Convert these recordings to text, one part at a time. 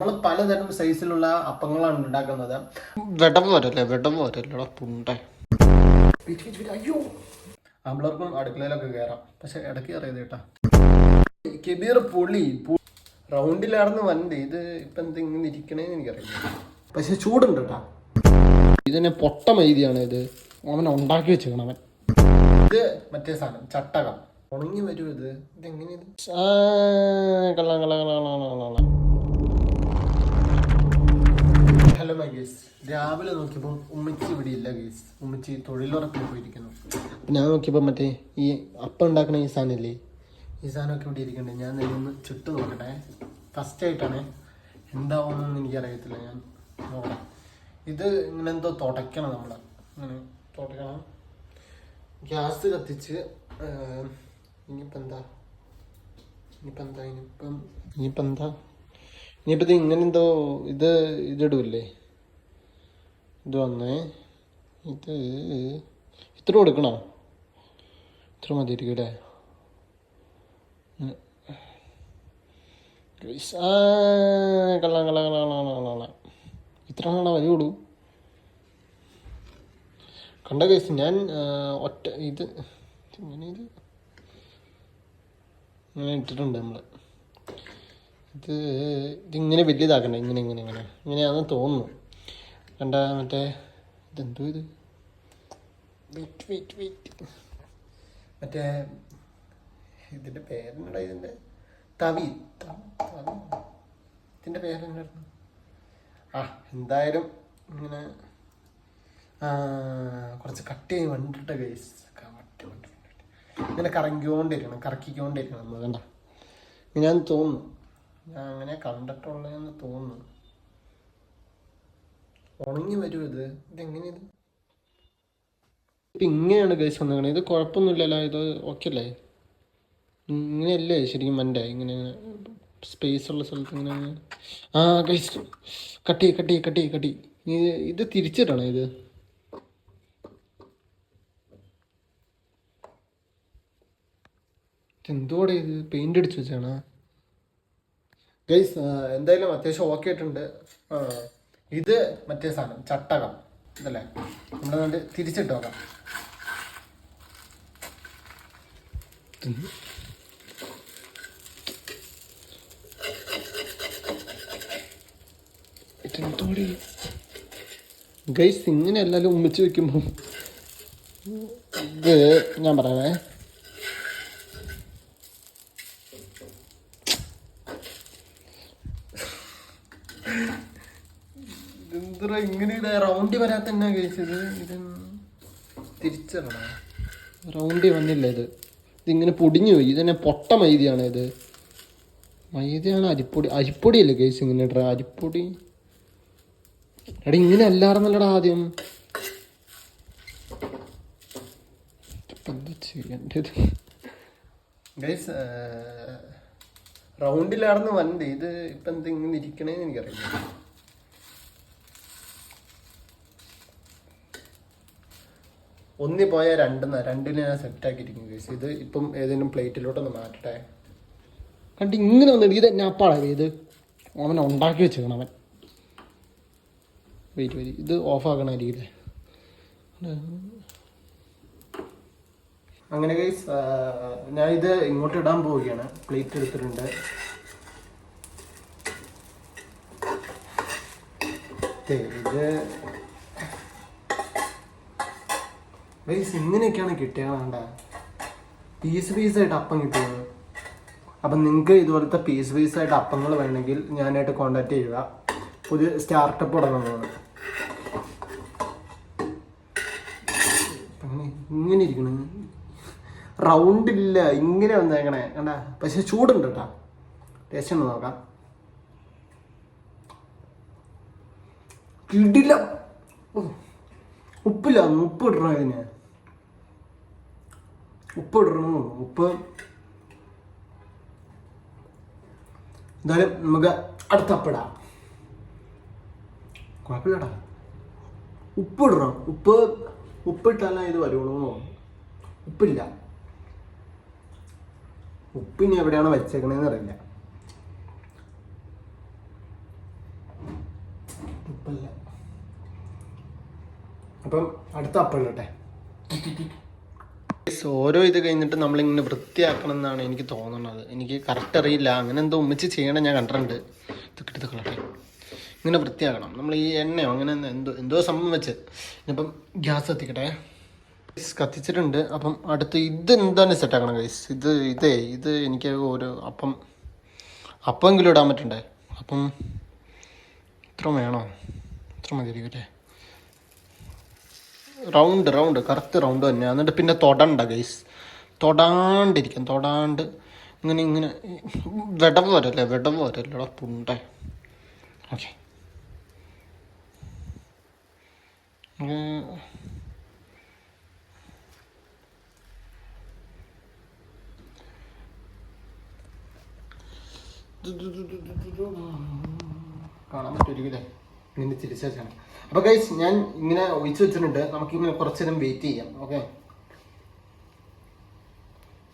നമ്മൾ പലതരം സൈസിലുള്ള അപ്പങ്ങളാണ് ഉണ്ടാക്കുന്നത്. പുണ്ടേ. അയ്യോ, ആമ്പിളർക്കും അടുക്കളയിലൊക്കെ കയറാം, പക്ഷെ ഇടയ്ക്ക് കയറിയത് കേട്ടാ. കെബീർ പൊളി റൗണ്ടിലാർന്ന് വണ്ടി. ഇത് ഇപ്പൊ എന്തെങ്കിലും ഇരിക്കണേന്ന് എനിക്കറിയില്ല, പക്ഷെ ചൂടുണ്ട് കേട്ടാ. ഇതിനെ പൊട്ട മൈദിയാണ് ഇത്. അവൻ ഉണ്ടാക്കി വെച്ചേക്കണം അവൻ. ഇത് മറ്റേ സാധനം ചട്ടകം ഉണങ്ങി വരും. ഇതെങ്ങനെ ഹലോ മൈ ഗേസ്. രാവിലെ നോക്കിയപ്പോൾ ഉമ്മച്ചി ഇവിടെ ഇല്ല ഗേസ്. ഉമ്മച്ചി തൊഴിലുറപ്പിൽ പോയിരിക്കുന്നു. ഞാൻ നോക്കിയപ്പോൾ മറ്റേ ഈ അപ്പം ഉണ്ടാക്കണ ഈ സാധനമില്ലേ, ഈ സാധനമൊക്കെ ഇവിടെ ഇരിക്കുന്നുണ്ട്. ഞാൻ ഒന്ന് ചുട്ട് നോക്കട്ടെ. ഫസ്റ്റ് ആയിട്ടാണ്, എന്താവുമെന്നൊന്നും എനിക്കറിയത്തില്ല. ഞാൻ നോക്കാം. ഇത് ഇങ്ങനെ എന്തോ തുടയ്ക്കണം, നമ്മൾ ഇങ്ങനെ തുടയ്ക്കണം. ഗ്യാസ് കത്തിച്ച് ഇനിയിപ്പോൾ ഇത് ഇങ്ങനെ എന്തോ ഇതിടൂല്ലേ. ഇത് വന്നേ, ഇത് ഇത്ര കൊടുക്കണോ? ഇത്ര മതിയായിരിക്കും അല്ലേ? ഇത്ര കാണാൻ വരികയുള്ളൂ. കണ്ട കേസ് ഞാൻ ഒറ്റ ഇങ്ങനെ ഇട്ടിട്ടുണ്ട് നമ്മൾ. ഇതിങ്ങനെ വലിയതാക്കണ്ട, ഇങ്ങനെയാണെന്ന് തോന്നുന്നു. കണ്ട മറ്റേ ഇതെന്തോ ഇത് വെയിറ്റ് മറ്റേ ഇതിൻ്റെ പേരെന്നടാ, ഇതിൻ്റെ തവി ഇതിൻ്റെ പേരെന്നായിരുന്നു? എന്തായാലും ഇങ്ങനെ കുറച്ച് കട്ട് ചെയ്ത് വണ്ടിട്ട ഗൈസ്. ഇങ്ങനെ കറക്കിക്കൊണ്ടിരിക്കണം നമ്മൾ. കണ്ട ഞാൻ തോന്നുന്നു, ഞാൻ അങ്ങനെ കണ്ടിട്ടുള്ളതെന്ന് തോന്നുന്നു. ഉണങ്ങി വരും. ഇതെങ്ങനെയത് ഇപ്പം ഇങ്ങനെയാണ് ഗൈസ് വന്നേക്കണേ. ഇത് കുഴപ്പമൊന്നുമില്ലല്ലോ, ഇത് ഓക്കെ അല്ലേ? ഇങ്ങനെയല്ലേ ശരിക്കും മൻ്റെ ഇങ്ങനെ സ്പേസ് ഉള്ള സ്ഥലത്ത് ഇങ്ങനെ. ഗൈസ് കട്ടി ഇത് തിരിച്ചിടണം. ഇത് എന്തോടെ ഇത് പെയിന്റ് അടിച്ച് വെച്ചാണ് ഗൈസ്. എന്തായാലും അത്യാവശ്യം ഓക്കെ ആയിട്ടുണ്ട്. ഇത് മറ്റേ സാധനം ചട്ടകം ഇതല്ലേ, നമ്മളതുകൊണ്ട് തിരിച്ചിട്ട് നോക്കാം. ഇതെന്തോടെ ഗൈസ്, ഇങ്ങനെ എല്ലാവരും ഉമ്മിച്ച് വെക്കുമ്പോൾ ഇത് ഞാൻ പറയാമേ. ഇതെന്തോ ഇങ്ങനെ റൗണ്ടി വരാത്ത തന്നെ കഴിച്ചത്. ഇത് തിരിച്ചിടണം. റൗണ്ടി വന്നില്ല. ഇതിങ്ങനെ പൊടിഞ്ഞു പോയി. ഇതന്നെ പൊട്ട മൈദയാണ്. മൈദയാണ് അരിപ്പൊടിയല്ലേ കേസ്. ഇങ്ങനെ ഇട അരിപ്പൊടി. എടാ ഇങ്ങനെ അല്ലാർന്നല്ലടാ ആദ്യം. എന്താ ചെയ്യേണ്ടത് ഗൈസ്? റൗണ്ടിലാർന്ന് വണ്ടി. ഇത് ഇപ്പം എന്തെങ്കിലും ഇരിക്കണേന്ന് എനിക്കറിയില്ല. ഒന്നിപ്പോയാൽ രണ്ടിനെ ഞാൻ സെറ്റാക്കിയിരിക്കും ഗൈസ്. ഇത് ഇപ്പം ഏതെങ്കിലും പ്ലേറ്റിലോട്ടൊന്ന് മാറ്റട്ടെ. കണ്ട് ഇങ്ങനെ വന്നിട്ട് ഇത് എന്നെ അപ്പാടാ ഇത്. അവൻ ഉണ്ടാക്കി വെച്ചേക്കണം അവൻ. വെയിറ്റ് ഇത് ഓഫാക്കണമായിരിക്കില്ലേ? അങ്ങനെ ഗൈസ്, ഞാനിത് ഇങ്ങോട്ട് ഇടാൻ പോവുകയാണ്. പ്ലേറ്റ് എടുത്തിട്ടുണ്ട്. ഇത് ഗൈസ് ഇങ്ങനെയൊക്കെയാണ് കിട്ടിയത്. വേണ്ട പീസായിട്ട് അപ്പം കിട്ടിയത്. അപ്പം നിങ്ങൾക്ക് ഇതുപോലത്തെ പീസായിട്ട് അപ്പങ്ങൾ വേണമെങ്കിൽ ഞാനായിട്ട് കോണ്ടാക്ട് ചെയ്യുക. പുതിയ സ്റ്റാർട്ടപ്പ് തുടങ്ങുന്നതാണ്. അങ്ങനെ ഇങ്ങനെ ഇരിക്കണം. റൗണ്ടില്ല, ഇങ്ങനെ വന്നേക്കണേ കണ്ട. പക്ഷെ ചൂടുണ്ട് കേട്ടോ. ടേസ്റ്റ് ഒന്ന് നോക്കാം. കിടില. ഉപ്പില്ല, ഉപ്പ് ഇടണം. ഇതിന് ഉപ്പ് എന്തായാലും നമുക്ക് അടുത്തപ്പിടാം. കുഴപ്പമില്ലടാ. ഉപ്പിടണം. ഉപ്പിട്ടാലേ ഇത് വരുള്ളൂ. ഉപ്പില്ല. ഉപ്പിനി എവിടെയാണ് വെച്ചേക്കണേന്ന് അറിയില്ല. ഉപ്പില്ല. അപ്പം അടുത്ത അപ്പം ഇടട്ടെ. ഓരോ ഇത് കഴിഞ്ഞിട്ട് നമ്മളിങ്ങനെ വൃത്തിയാക്കണം എന്നാണ് എനിക്ക് തോന്നുന്നത്. എനിക്ക് കറക്റ്റ് അറിയില്ല, അങ്ങനെ എന്തോ ഉമ്മിച്ച് ചെയ്യണം ഞാൻ കണ്ടിട്ടുണ്ട്. ഇതൊക്കെ കളട്ടെ, ഇങ്ങനെ വൃത്തിയാക്കണം നമ്മൾ ഈ എണ്ണയോ അങ്ങനെ എന്തോ സംഭവം വെച്ച്. ഇപ്പം ഗ്യാസ് കത്തിക്കട്ടെ. കത്തിച്ചിട്ടുണ്ട്. അപ്പം അടുത്ത് ഇത് എന്താണ് സെറ്റാക്കണം ഗൈസ്. ഇത് എനിക്ക് ഒരു അപ്പെങ്കിലും ഇടാൻ പറ്റണ്ടേ. അപ്പം ഇത്ര വേണോ? ഇത്ര മതിയായിരിക്കും അല്ലേ? റൗണ്ട് കറക്റ്റ് റൗണ്ട് തന്നെയാണ്. എന്നിട്ട് പിന്നെ തൊടണ്ട ഗൈസ്, തൊടാണ്ട് ഇങ്ങനെ വിടവ് വരല്ലേടാ പുണ്ടേ. ഓക്കെ, കാണാൻ പറ്റുമായിരിക്കും ഇങ്ങനെ തിരിച്ചു വെച്ചാണ്. അപ്പോൾ ഗൈസ് ഞാൻ ഇങ്ങനെ ഒഴിച്ചു വെച്ചിട്ടുണ്ട്. നമുക്കിങ്ങനെ കുറച്ച് നേരം വെയിറ്റ് ചെയ്യാം. ഓക്കെ,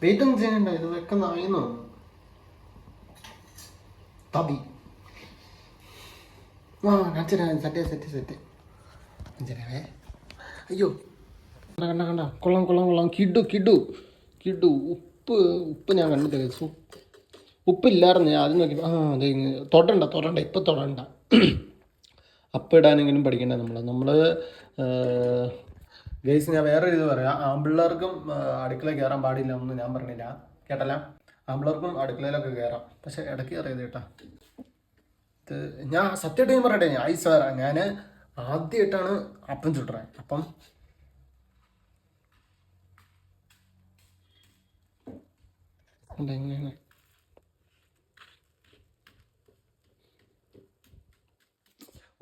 വെയിറ്റ് ഒന്നും ചെയ്യണ്ട, ഇത് വെക്കുന്നായിരുന്നു തബി. സെറ്റ് അയ്യോ കണ്ട കൊള്ളാം. കിഡു ഉപ്പ് ഞാൻ കണ്ടില്ല ഗൈസ്. ഉപ്പില്ലായിരുന്നു ഞാൻ ആദ്യം നോക്കി. അതെ, തൊടണ്ട ഇപ്പം തൊടണ്ട. അപ്പം ഇടാനെങ്കിലും പഠിക്കണ്ട നമ്മൾ ഗൈസ്. ഞാൻ വേറെ ഇത് പറയാം. ആമ്പിള്ളേർക്കും അടുക്കളയിൽ കയറാൻ പാടില്ല ഒന്നും ഞാൻ പറഞ്ഞില്ല, കേട്ടല്ല. ആമ്പിള്ളേർക്കും അടുക്കളയിലൊക്കെ കയറാം, പക്ഷെ ഇടയ്ക്ക് അറിയത് കേട്ടാ. ഇത് ഞാൻ സത്യമായിട്ട് ഞാൻ പറയട്ടെ, ഞാൻ ആദ്യമായിട്ടാണ് അപ്പം ചുട്ടത്. അപ്പം എങ്ങനെ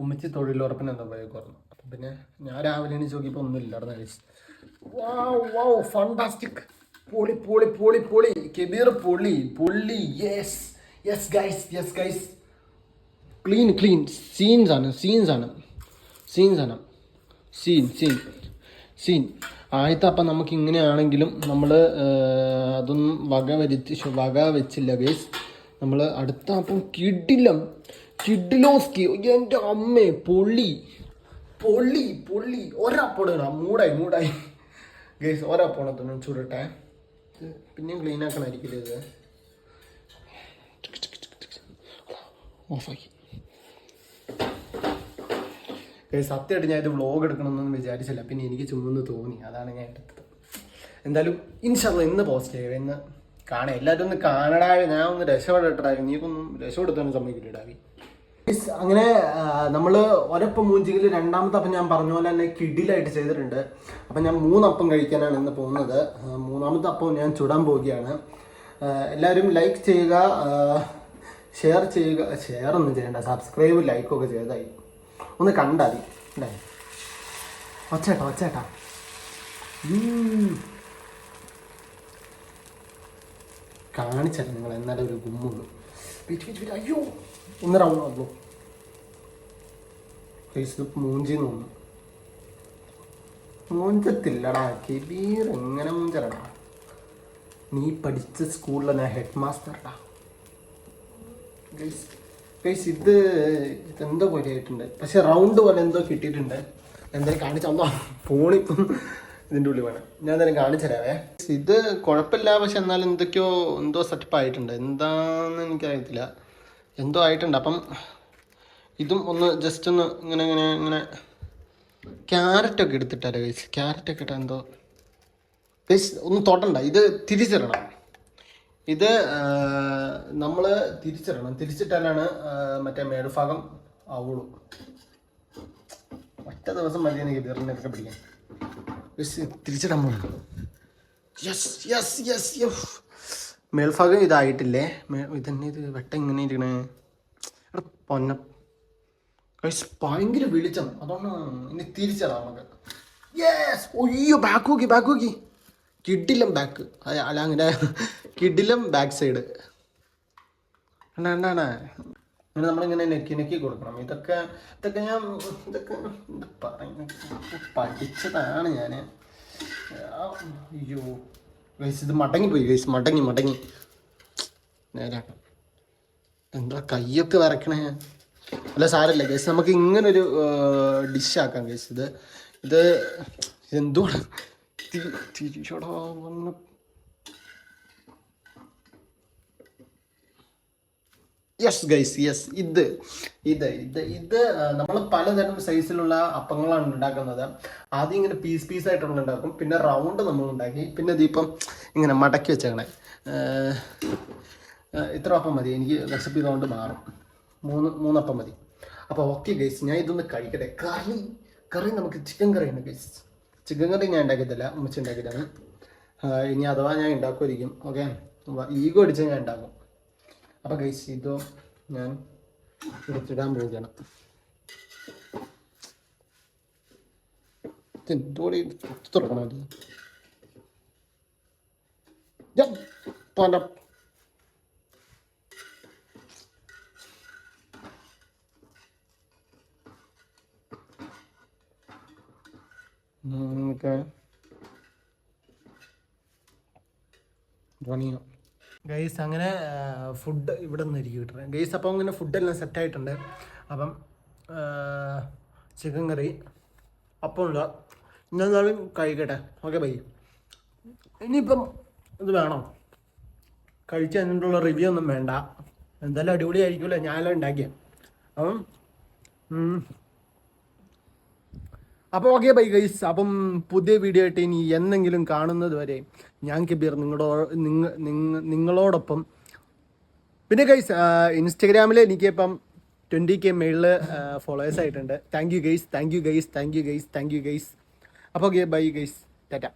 ഉമ്മച്ചി തൊഴിലുറപ്പിന് എന്താ പോയേക്കുമായിരുന്നു. അപ്പം പിന്നെ ഞാൻ രാവിലെ എണീച്ച് നോക്കിയപ്പോൾ ഒന്നും ഇല്ലായിരുന്നു ഗൈസ്. വാവ് ഫണ്ടാസ്റ്റിക്, പൊളി കെബീർ, പൊള്ളി. യെസ് ഗൈസ്, ക്ലീൻ സീൻ ആദ്യത്തെ അപ്പം നമുക്ക് ഇങ്ങനെയാണെങ്കിലും നമ്മൾ അതൊന്നും വക വെച്ചില്ല ഗൈസ്. നമ്മൾ അടുത്ത അപ്പം കിഡിലോസ്കി, എൻ്റെ അമ്മേ, പൊള്ളി. ഒരപ്പോട് ഇടാം, മൂടായി ഗൈസ്. ഒരപ്പോണത്തൊന്നും ചൂടട്ടെ. പിന്നെയും ക്ലീൻ ആക്കണമായിരിക്കില്ല ഇത്. ഓഫാക്കി ഗൈസ്. സത്യമായിട്ട് ഞാൻ ഇത് വ്ളോഗ് എടുക്കണമെന്നൊന്നും വിചാരിച്ചില്ല, പിന്നെ എനിക്ക് ചുമ്മാ തോന്നി, അതാണ് ഞാൻ എടുത്തത്. എന്തായാലും ഇൻഷാല്ലാ ഇന്ന് പോസ്റ്റ് ചെയ്യുക, ഇന്ന് കാണാം. എല്ലാവരും ഒന്ന് കാണടാ. ഞാൻ ഒന്ന് രക്ഷപ്പെടട്ടാ, നീക്കൊന്നും രക്ഷപ്പെടുത്താനും സമ്മതിക്കില്ലടാവി. അങ്ങനെ നമ്മൾ ഒരപ്പം മൂഞ്ചെങ്കിൽ രണ്ടാമത്തെ അപ്പം ഞാൻ പറഞ്ഞ പോലെ തന്നെ കിഡിലായിട്ട് ചെയ്തിട്ടുണ്ട്. അപ്പം ഞാൻ 3 അപ്പം കഴിക്കാനാണ് ഇന്ന് പോകുന്നത്. 3ാമത്തെ അപ്പം ഞാൻ ചുടാൻ പോവുകയാണ്. എല്ലാവരും ലൈക്ക് ചെയ്യുക, ഷെയർ ഒന്നും ചെയ്യണ്ട, സബ്സ്ക്രൈബ് ലൈക്കൊക്കെ ചെയ്തായി ഒന്ന് കണ്ടാൽ അല്ലേ. ഒച്ചേട്ടാ കാണിച്ചല്ല നിങ്ങൾ, എന്നാലും ഒരു ഗുമ്മുള്ളൂ. അയ്യോ, 1 റൗണ്ട് ആവുള്ളൂ. ഫേസ്ബുക്ക് മൂഞ്ചിന്ന് തോന്നുന്നു. മൂഞ്ചത്തില്ലടാ കെബീർ, എങ്ങനെ മൂഞ്ചലടാ? നീ പഠിച്ച സ്കൂളിലെ ഞാൻ ഹെഡ് മാസ്റ്റർടാ ഗൈസ്. ഇതെന്തോ പോലെ ആയിട്ടുണ്ട്, പക്ഷെ റൗണ്ട് പോലെ എന്തോ കിട്ടിയിട്ടുണ്ട്. എന്തായാലും കാണിച്ചോ, ഫോണിപ്പം ഇതിൻ്റെ ഉള്ളിൽ വേണം. ഞാൻ എന്തായാലും കാണിച്ചു തരാവേ. ഇത് കുഴപ്പമില്ല, പക്ഷെ എന്നാലും എന്തോ സെറ്റപ്പ് ആയിട്ടുണ്ട്. എന്താന്ന് എനിക്കറിയത്തില്ല, എന്തോ ആയിട്ടുണ്ട്. അപ്പം ഇതും ഒന്ന് ജസ്റ്റ് ഒന്ന് ഇങ്ങനെ ക്യാരറ്റൊക്കെ എടുത്തിട്ടാലോ ഗൈസ്. ക്യാരറ്റൊക്കെ ഇട്ടാൽ എന്തോ ഗൈസ് ഒന്ന് തൊടണ്ട. ഇത് തിരിച്ചിടണം. ഇത് നമ്മൾ തിരിച്ചിട്ടാലാണ് മറ്റേ മേൽഭാഗം ആവുള്ളൂ. ഒറ്റ ദിവസം മതി എനിക്ക് ബിറിനൊക്കെ പിടിക്കാൻ. തിരിച്ചിടാൻ പോകണം. യെസ് മേൽഭാഗം ഇതായിട്ടില്ലേ? ഇതന്നെ ഇത് വെട്ടം ഇങ്ങനെ ഇരിക്കണേ. എടാ പൊന്ന ഗൈസ്, ഭയങ്കര വെളിച്ചം, അതുകൊണ്ടാണ്. ഇനി തിരിച്ചടാം നമുക്ക്. യെസ്. ഒയ്യോ, ബാക്ക് നോക്കി കിഡിലും ബാക്ക്, അല്ല അങ്ങനെ കിഡിലും ബാക്ക് സൈഡ് എന്താണ് അങ്ങനെ നമ്മളിങ്ങനെ നെക്കി കൊടുക്കണം. ഇതൊക്കെ ഞാൻ പഠിച്ചതാണ് ഞാൻ. അയ്യോ ഗൈസ്, ഇത് മടങ്ങിപ്പോയി ഗൈസ്, മടങ്ങി നേരാക്കാം. എന്താ കയ്യൊക്കെ വരക്കണേ. അല്ല സാരമില്ല ഗൈസ്, നമുക്ക് ഇങ്ങനൊരു ഡിഷ് ആക്കാം ഗൈസ്. ഇത് എന്തുവാണ് തിരിച്ചോടാ വന്ന്. Yes guys, yes. ഇത് നമ്മൾ പലതരം സൈസിലുള്ള അപ്പങ്ങളാണ് ഉണ്ടാക്കുന്നത്. ആദ്യം ഇങ്ങനെ പീസായിട്ടുള്ള ഉണ്ടാക്കും, പിന്നെ റൗണ്ട് നമ്മൾ ഉണ്ടാക്കി, പിന്നെ ഇതിപ്പം ഇങ്ങനെ മടക്കി വെച്ചേക്കണേ. ഇത്ര അപ്പം മതി, എനിക്ക് റെസിപ്പി ഇതുകൊണ്ട് മാറും. മൂന്നപ്പം മതി. അപ്പോൾ ഓക്കെ ഗൈസ്, ഞാൻ ഇതൊന്ന് കഴിക്കട്ടെ. കറി നമുക്ക് ചിക്കൻ കറിയാണ് ഗൈസ്. ചിക്കൻ കറി ഞാൻ ഉണ്ടാക്കിയതല്ല, ഉമ്മച്ചി ഉണ്ടാക്കിയതാണ്. ഇനി അഥവാ ഞാൻ ഉണ്ടാക്കുമായിരിക്കും. ഓക്കെ, ഈഗോ അടിച്ചാൽ ഞാൻ ഉണ്ടാക്കും. അപ്പോൾ ഗൈസ്, ഇതോ ഞാൻ എടുത്തിടാൻ പോവുകയാണ്. എന്തോടെ തുറക്കണം അത്. ഗൈസ് അങ്ങനെ ഫുഡ് ഇവിടെ നിന്ന് ഇരിക്കും കിട്ടുന്നത് ഗൈസ്. അപ്പോൾ അങ്ങനെ ഫുഡെല്ലാം സെറ്റായിട്ടുണ്ട്. അപ്പം ചിക്കൻ കറി, അപ്പം ഇല്ല, എന്നാലും കഴിക്കട്ടെ. Okay bye. ഇനിയിപ്പം ഇത് വേണോ? കഴിച്ച് അതിനുള്ള റിവ്യൂ ഒന്നും വേണ്ട, എന്തായാലും അടിപൊളിയായിരിക്കുമല്ലോ, ഞാനെല്ലാം ഉണ്ടാക്കിയ. അപ്പോൾ ഓക്കെ ബൈ ഗൈസ്. അപ്പം പുതിയ വീഡിയോ ആയിട്ട് ഇനി എന്തെങ്കിലും കാണുന്നത് വരെ ഞാൻ കബീർ നിങ്ങളോടൊപ്പം. പിന്നെ ഗൈസ്, ഇൻസ്റ്റഗ്രാമിൽ എനിക്കിപ്പം 20K മേളിൽ ഫോളോവേഴ്സ് ആയിട്ടുണ്ട്. Thank you guys. അപ്പോൾ ഓക്കെ ബൈ ഗൈസ്, ടാറ്റ.